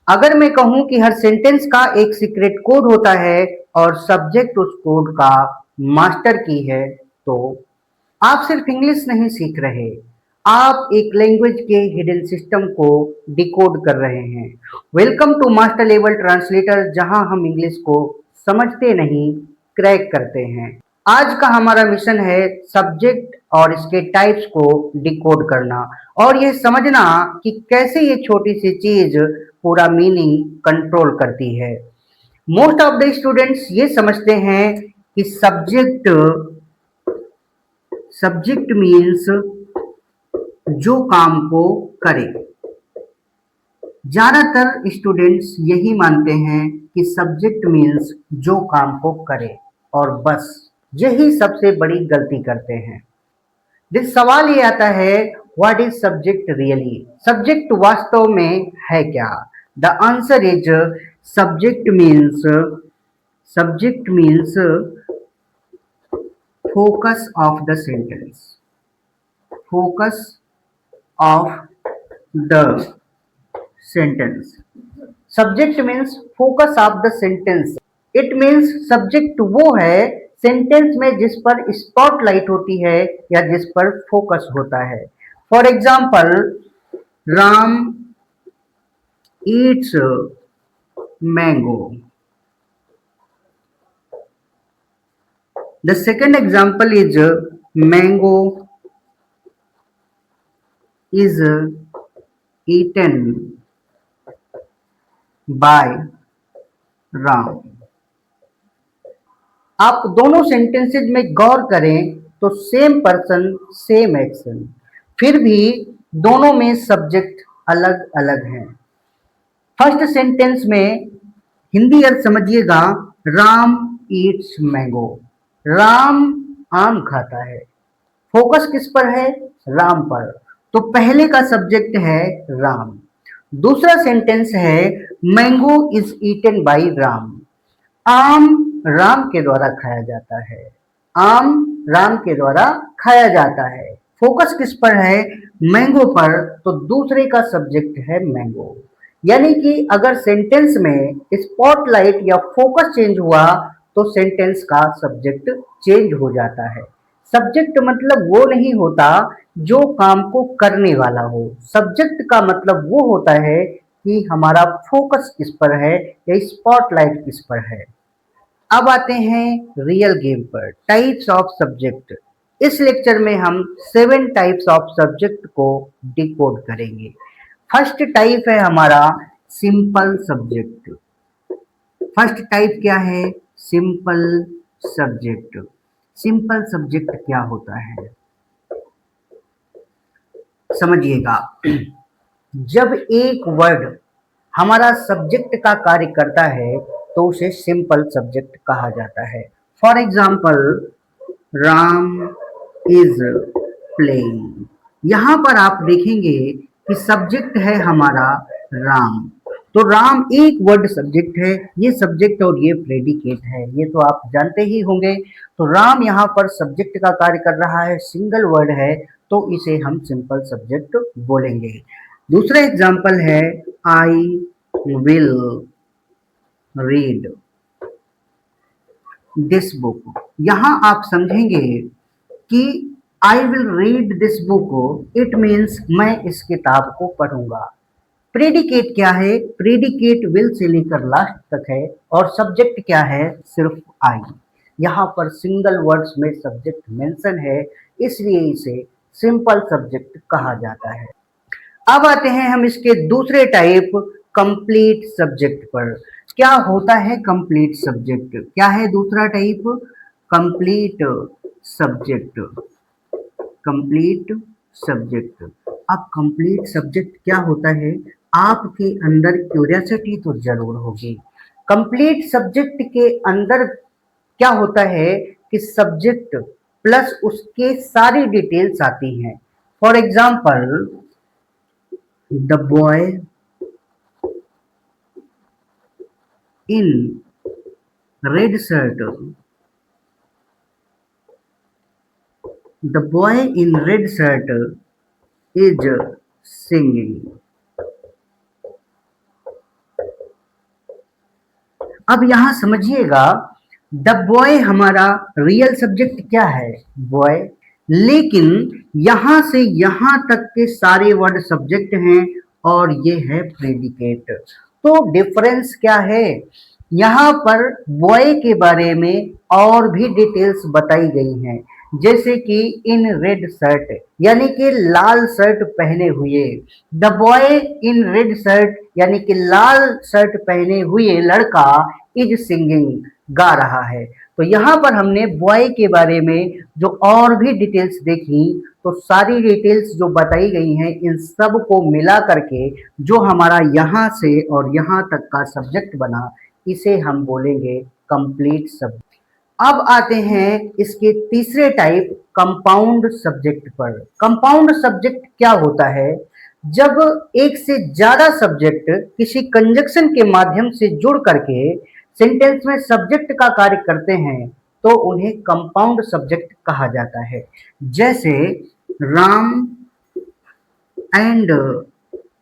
अगर मैं कहूं कि हर सेंटेंस का एक सीक्रेट कोड होता है और सब्जेक्ट उस कोड का मास्टर की है, तो आप सिर्फ इंग्लिश नहीं सीख रहे, आप एक लैंग्वेज के हिडन सिस्टम को डिकोड कर रहे हैं। Welcome to master level translator, जहां हम इंग्लिश को समझते नहीं, क्रैक करते हैं। आज का हमारा मिशन है सब्जेक्ट और इसके टाइप्स को डिकोड करना और ये समझना कि कैसे ये छोटी सी चीज पूरा मीनिंग कंट्रोल करती है। मोस्ट ऑफ द स्टूडेंट्स ये समझते हैं कि सब्जेक्ट सब्जेक्ट मीन्स जो काम को करे। ज्यादातर स्टूडेंट्स यही मानते हैं कि सब्जेक्ट मीन्स जो काम को करे और बस। यही सबसे बड़ी गलती करते हैं। जिस सवाल ये आता है, what is subject really? Subject वास्तव में है क्या? The answer is subject means subject means focus of the sentence. Focus of the sentence. Subject means focus of the sentence. It means subject वो है सेंटेंस में जिस पर स्पॉटलाइट होती है या जिस पर फोकस होता है। For example, Ram eats mango. The second example is mango is eaten by Ram. आप दोनों सेंटेंसेज में गौर करें तो सेम पर्सन सेम एक्शन, फिर भी दोनों में सब्जेक्ट अलग अलग हैं। फर्स्ट सेंटेंस में हिंदी अर्थ समझिएगा, राम ईट्स मैंगो। राम आम खाता है। फोकस किस पर है? राम पर। तो पहले का सब्जेक्ट है राम। दूसरा सेंटेंस है mango is eaten by Ram. आम राम के द्वारा खाया जाता है। आम राम के द्वारा खाया जाता है। फोकस किस पर है? मैंगो पर। तो दूसरे का सब्जेक्ट है मैंगो। यानी कि अगर सेंटेंस में स्पॉटलाइट या फोकस चेंज हुआ तो सेंटेंस का सब्जेक्ट चेंज हो जाता है। सब्जेक्ट मतलब वो नहीं होता जो काम को करने वाला हो। सब्जेक्ट का मतलब वो होता है कि हमारा फोकस किस पर है या स्पॉटलाइट किस पर है। अब आते हैं रियल गेम पर, टाइप्स ऑफ सब्जेक्ट। इस लेक्चर में हम 7 टाइप्स ऑफ सब्जेक्ट को डिकोड करेंगे। फर्स्ट टाइप है हमारा सिंपल सब्जेक्ट। फर्स्ट टाइप क्या है? Simple subject. सिंपल सब्जेक्ट क्या होता है समझिएगा। जब एक वर्ड हमारा सब्जेक्ट का कार्य करता है तो उसे सिंपल सब्जेक्ट कहा जाता है। For example, Ram is playing. यहां पर आप देखेंगे कि सब्जेक्ट है हमारा राम। तो राम एक वर्ड सब्जेक्ट है, ये सब्जेक्ट और ये प्रेडिकेट है, ये तो आप जानते ही होंगे। तो राम यहाँ पर सब्जेक्ट का कार्य कर रहा है, सिंगल वर्ड है, तो इसे हम सिंपल सब्जेक्ट बोलेंगे। दूसरा एग्जाम्पल है I will read this book. यहां आप समझेंगे कि I will read this book, it means मैं इस किताब को पढ़ूंगा। प्रेडिकेट क्या है? प्रेडिकेट विल से लेकर लास्ट तक है और सब्जेक्ट क्या है? सिर्फ आई। यहाँ पर सिंगल वर्ड्स में सब्जेक्ट मेंशन है, इसलिए इसे सिंपल सब्जेक्ट कहा जाता है। अब आते हैं हम इसके दूसरे टाइप, कंप्लीट सब्जेक्ट पर। क्या होता है कंप्लीट सब्जेक्ट? क्या है दूसरा type? Complete subject. Complete subject. अब कंप्लीट सब्जेक्ट क्या होता है? आपके अंदर क्यूरियोसिटी तो जरूर होगी। कंप्लीट सब्जेक्ट के अंदर क्या होता है कि सब्जेक्ट प्लस उसके सारी डिटेल्स आती हैं। For example, the boy in red shirt. The boy in red shirt is singing. अब यहाँ समझिएगा, द बॉय हमारा रियल सब्जेक्ट क्या है, बॉय, लेकिन यहाँ से यहाँ तक के सारे वर्ड सब्जेक्ट हैं और ये है प्रेडिकेट। तो डिफरेंस क्या है, यहाँ पर बॉय के बारे में और भी डिटेल्स बताई गई हैं, जैसे कि इन रेड शर्ट, यानी कि लाल शर्ट पहने हुए, the boy in red shirt यानी कि लाल शर्ट पहने हुए लड़का इज सिंगिंग, गा रहा है। तो यहाँ पर हमने बॉय के बारे में जो और भी डिटेल्स देखी, तो सारी डिटेल्स जो बताई गई हैं इन सब को मिला करके जो हमारा यहाँ से और यहाँ तक का सब्जेक्ट बना, इसे हम बोलेंगे कंप्लीट सब्जेक्ट। अब आते हैं इसके तीसरे टाइप कंपाउंड सब्जेक्ट पर। कंपाउंड सब्जेक्ट क्या होता है, जब एक से ज्यादा सब्जेक्ट किसी कंजक्शन के माध्यम से जुड़ करके सेंटेंस में सब्जेक्ट का कार्य करते हैं तो उन्हें कंपाउंड सब्जेक्ट कहा जाता है। जैसे Ram and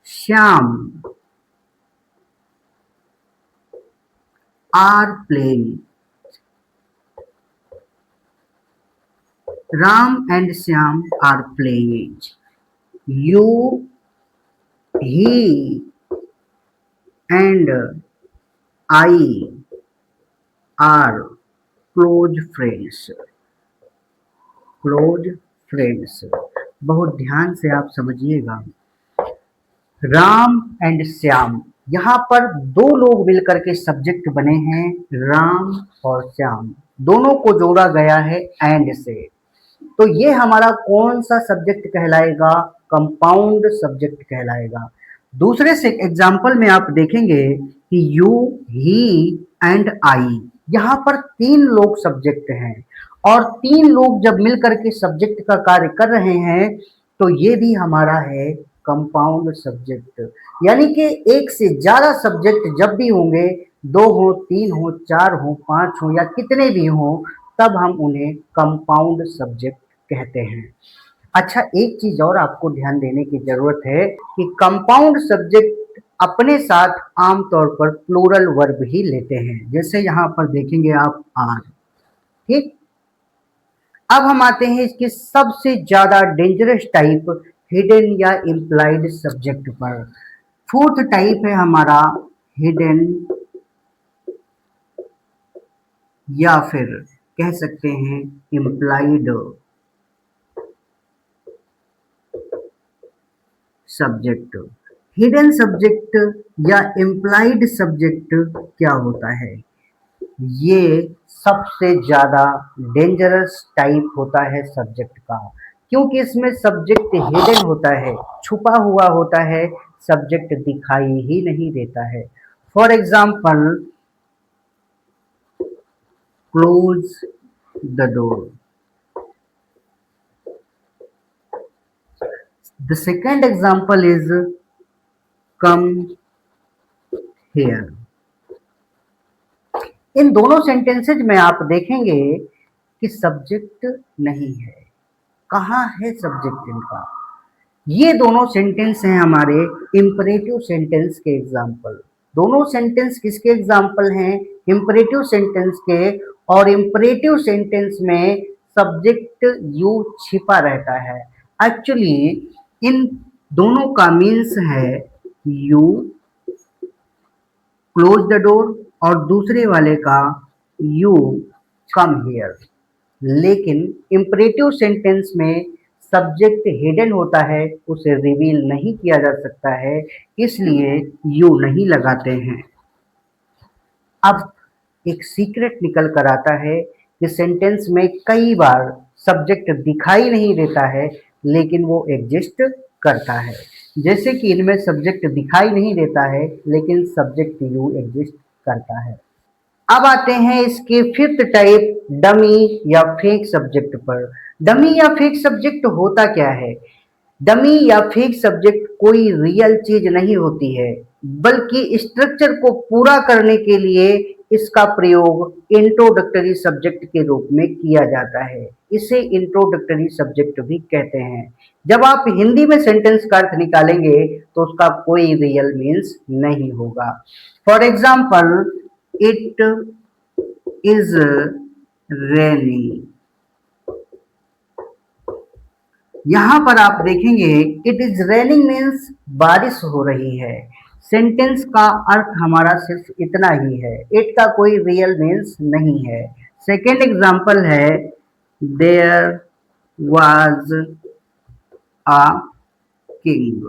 Shyam are playing, Ram and Shyam are playing. You, he, and I are close friends. Close friends. बहुत ध्यान से आप समझिएगा, राम एंड श्याम, यहाँ पर दो लोग मिलकर के सब्जेक्ट बने हैं, राम और श्याम, दोनों को जोड़ा गया है एंड से। तो ये हमारा कौन सा सब्जेक्ट कहलाएगा, कंपाउंड सब्जेक्ट कहलाएगा। दूसरे से एग्जाम्पल में आप देखेंगे कि यू, ही एंड आई, यहाँ पर तीन लोग सब्जेक्ट हैं और तीन लोग जब मिलकर के सब्जेक्ट का कार्य कर रहे हैं तो ये भी हमारा है कंपाउंड सब्जेक्ट। यानी कि एक से ज्यादा सब्जेक्ट जब भी होंगे, दो हो, तीन हो, चार हो, पांच हो या कितने भी हो, तब हम उन्हें कंपाउंड सब्जेक्ट कहते हैं। अच्छा, एक चीज और आपको ध्यान देने की जरूरत है कि कंपाउंड सब्जेक्ट अपने साथ आमतौर पर प्लूरल वर्ब ही लेते हैं, जैसे यहाँ पर देखेंगे आप आर। ठीक, अब हम आते हैं इसके सबसे ज्यादा डेंजरस टाइप हिडन या इम्प्लाइड सब्जेक्ट पर। फोर्थ टाइप है हमारा हिडन या फिर कह सकते हैं इम्प्लाइड सब्जेक्ट। हिडन सब्जेक्ट या इम्प्लाइड सब्जेक्ट क्या होता है, ये सबसे ज्यादा डेंजरस टाइप होता है सब्जेक्ट का, क्योंकि इसमें सब्जेक्ट हिडन होता है, छुपा हुआ होता है, सब्जेक्ट दिखाई ही नहीं देता है। For example, close the door. The second example is come here. इन दोनों सेंटेंसेज में आप देखेंगे कि सब्जेक्ट नहीं है। कहाँ है सब्जेक्ट इनका? ये दोनों सेंटेंस हैं हमारे इंपरेटिव सेंटेंस के एग्जाम्पल। दोनों सेंटेंस किसके एग्जाम्पल हैं? इंपरेटिव सेंटेंस के। और इंपरेटिव सेंटेंस में सब्जेक्ट यू छिपा रहता है। एक्चुअली इन दोनों का मीन्स है यू क्लोज द डोर और दूसरे वाले का यू कम हियर। लेकिन इंपरेटिव सेंटेंस में सब्जेक्ट हिडन होता है, उसे रिवील नहीं किया जा सकता है, इसलिए यू नहीं लगाते हैं। अब एक सीक्रेट निकल कर आता है कि सेंटेंस में कई बार सब्जेक्ट दिखाई नहीं देता है लेकिन वो एग्जिस्ट करता है। जैसे कि इनमें सब्जेक्ट दिखाई नहीं देता है लेकिन सब्जेक्ट यू एग्जिस्ट करता है। अब आते हैं इसके फिफ्थ टाइप डमी या फेक सब्जेक्ट पर। डमी या फेक सब्जेक्ट होता क्या है? डमी या फेक सब्जेक्ट कोई रियल चीज नहीं होती है, बल्कि स्ट्रक्चर को पूरा करने के लिए इसका प्रयोग इंट्रोडक्टरी सब्जेक्ट के रूप में किया जाता है। इसे इंट्रोडक्टरी सब्जेक्ट भी कहते हैं। जब आप हिंदी में सेंटेंस का अर्थ निकालेंगे तो उसका कोई रियल मीन्स नहीं होगा। For example, it is raining. यहां पर आप देखेंगे इट इज रेनिंग मीन्स बारिश हो रही है। सेंटेंस का अर्थ हमारा सिर्फ इतना ही है, इट का कोई रियल मीन्स नहीं है। सेकेंड एग्जाम्पल है there was a king.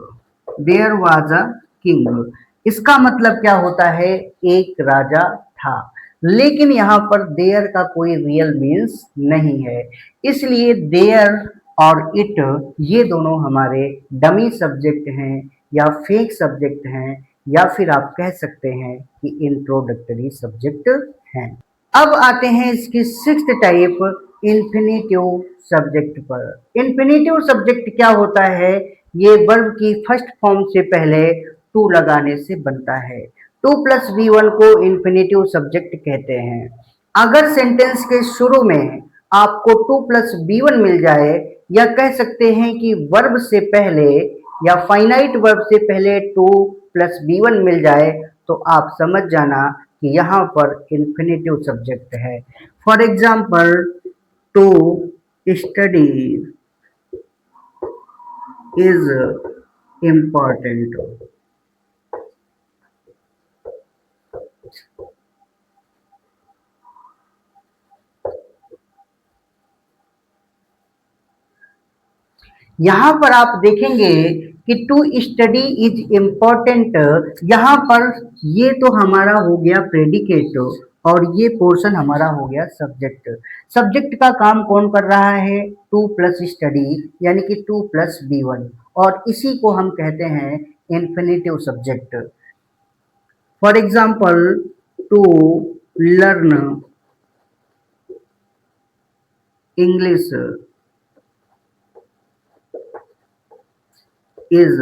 There was a king, इसका मतलब क्या होता है, एक राजा था। लेकिन यहाँ पर देयर का कोई रियल मीन्स नहीं है, इसलिए देयर और इट ये दोनों हमारे डमी सब्जेक्ट हैं या फेक सब्जेक्ट हैं, या फिर आप कह सकते हैं कि इंट्रोडक्टरी सब्जेक्ट हैं। अब आते हैं इसकी सिक्स्थ टाइप, इन्फिनेटिव सब्जेक्ट पर। इन्फिनेटिव सब्जेक्ट क्या होता है, ये वर्ब की फर्स्ट फॉर्म से पहले टू लगाने से बनता है। टू प्लस बी वन को इन्फिनेटिव सब्जेक्ट कहते हैं। अगर सेंटेंस के शुरू में आपको टू प्लस बी वन मिल जाए, या कह सकते हैं कि वर्ब से पहले या फाइनाइट वर्ब से पहले टू प्लस बी वन मिल जाए, तो आप समझ जाना कि यहाँ पर इन्फिनेटिव सब्जेक्ट है। For example to study is important. यहाँ पर आप देखेंगे कि टू स्टडी इज इम्पॉर्टेंट, यहाँ पर ये तो हमारा हो गया प्रेडिकेट और ये पोर्शन हमारा हो गया सब्जेक्ट। सब्जेक्ट का काम कौन कर रहा है, टू प्लस स्टडी यानी कि टू प्लस बी वन, और इसी को हम कहते हैं infinitive subject. For example to learn English is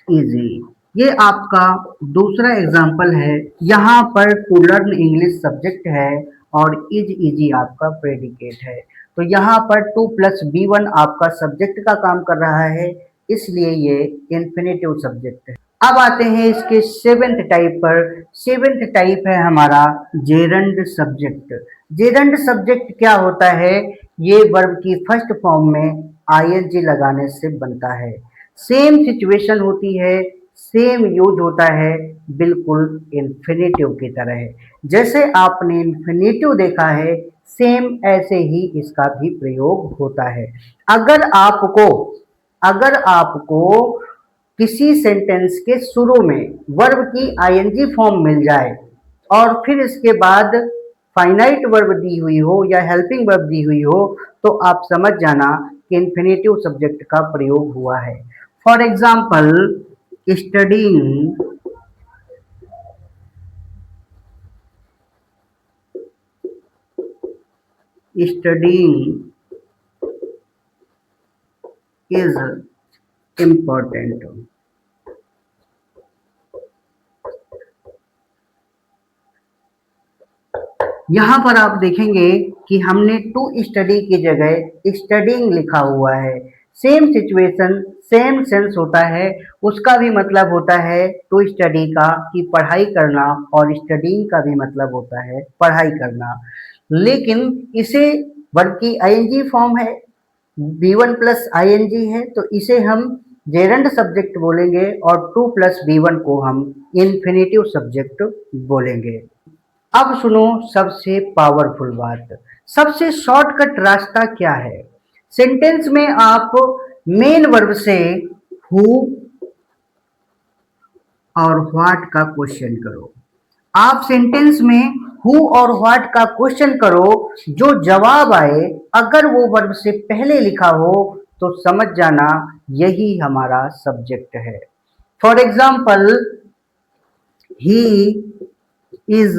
easy, ये आपका दूसरा एग्जाम्पल है। यहाँ पर टू लर्न इंग्लिश सब्जेक्ट है और इज इजी आपका प्रेडिकेट है। तो यहाँ पर टू प्लस बी वन आपका सब्जेक्ट का काम कर रहा है, इसलिए ये इन्फिनेटिव सब्जेक्ट है। अब आते हैं इसके सेवेंथ टाइप पर। सेवेंथ टाइप है हमारा जेरंड सब्जेक्ट। जेरंड सब्जेक्ट क्या होता है, ये वर्ब की फर्स्ट फॉर्म में आईएनजी लगाने से बनता है। सेम सिचुएशन होती है, सेम यूज होता है, बिल्कुल इन्फिनेटिव की तरह है। जैसे आपने इन्फिनेटिव देखा है, सेम ऐसे ही इसका भी प्रयोग होता है। अगर आपको किसी सेंटेंस के शुरू में वर्ब की आईएनजी फॉर्म मिल जाए और फिर इसके बाद फाइनाइट वर्ब दी हुई हो या हेल्पिंग वर्ब दी हुई हो, तो आप समझ जाना कि इन्फिनेटिव सब्जेक्ट का प्रयोग हुआ है। For example studying studying is important. यहाँ पर आप देखेंगे कि हमने टू स्टडी की जगह स्टडीइंग लिखा हुआ है। सेम सिचुएशन सेम सेंस होता है, उसका भी मतलब होता है टू स्टडी का कि पढ़ाई करना, और स्टडीइंग का भी मतलब होता है पढ़ाई करना। लेकिन इसे वर्ब की आईएनजी फॉर्म है, बी वन प्लस आईएनजी है, तो इसे हम जेरंड सब्जेक्ट बोलेंगे और टू प्लस बी वन को हम इन्फिनेटिव सब्जेक्ट बोलेंगे। अब सुनो सबसे पावरफुल बात, सबसे शॉर्टकट रास्ता क्या है। सेंटेंस में आप मेन वर्ब से हु और व्हाट का क्वेश्चन करो। आप सेंटेंस में हु और व्हाट का क्वेश्चन करो, जो जवाब आए अगर वो वर्ब से पहले लिखा हो तो समझ जाना यही हमारा सब्जेक्ट है। For example he is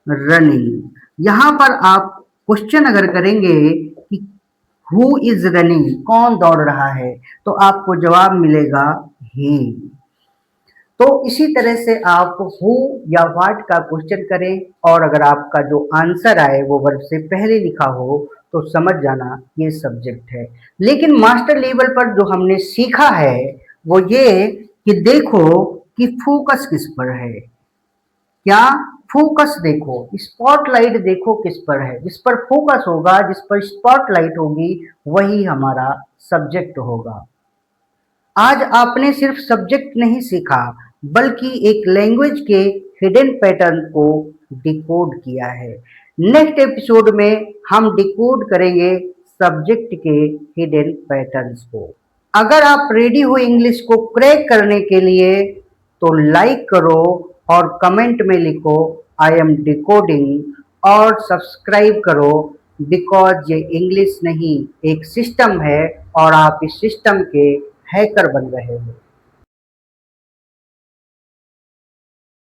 running, यहां पर आप क्वेश्चन अगर करेंगे कि हु इज रनिंग, कौन दौड़ रहा है, तो आपको जवाब मिलेगा ही। तो इसी तरह से आप हु या व्हाट का क्वेश्चन करें और अगर आपका जो आंसर आए वो वर्ब से पहले लिखा हो तो समझ जाना ये सब्जेक्ट है। लेकिन मास्टर लेवल पर जो हमने सीखा है वो ये कि देखो कि फोकस किस पर है, क्या फोकस देखो, स्पॉटलाइट देखो किस पर है। जिस पर फोकस होगा, जिस पर स्पॉटलाइट होगी, वही हमारा सब्जेक्ट होगा। आज आपने सिर्फ सब्जेक्ट नहीं सीखा, बल्कि एक लैंग्वेज के हिडन पैटर्न को डिकोड किया है। नेक्स्ट एपिसोड में हम डिकोड करेंगे सब्जेक्ट के हिडन पैटर्न्स को। अगर आप रेडी हो इंग्लिश को क्रैक करने के लिए, तो लाइक करो और कमेंट में लिखो आई एम डिकोडिंग, और सब्सक्राइब करो, बिकॉज ये इंग्लिश नहीं एक सिस्टम है और आप इस सिस्टम के हैकर बन रहे हो।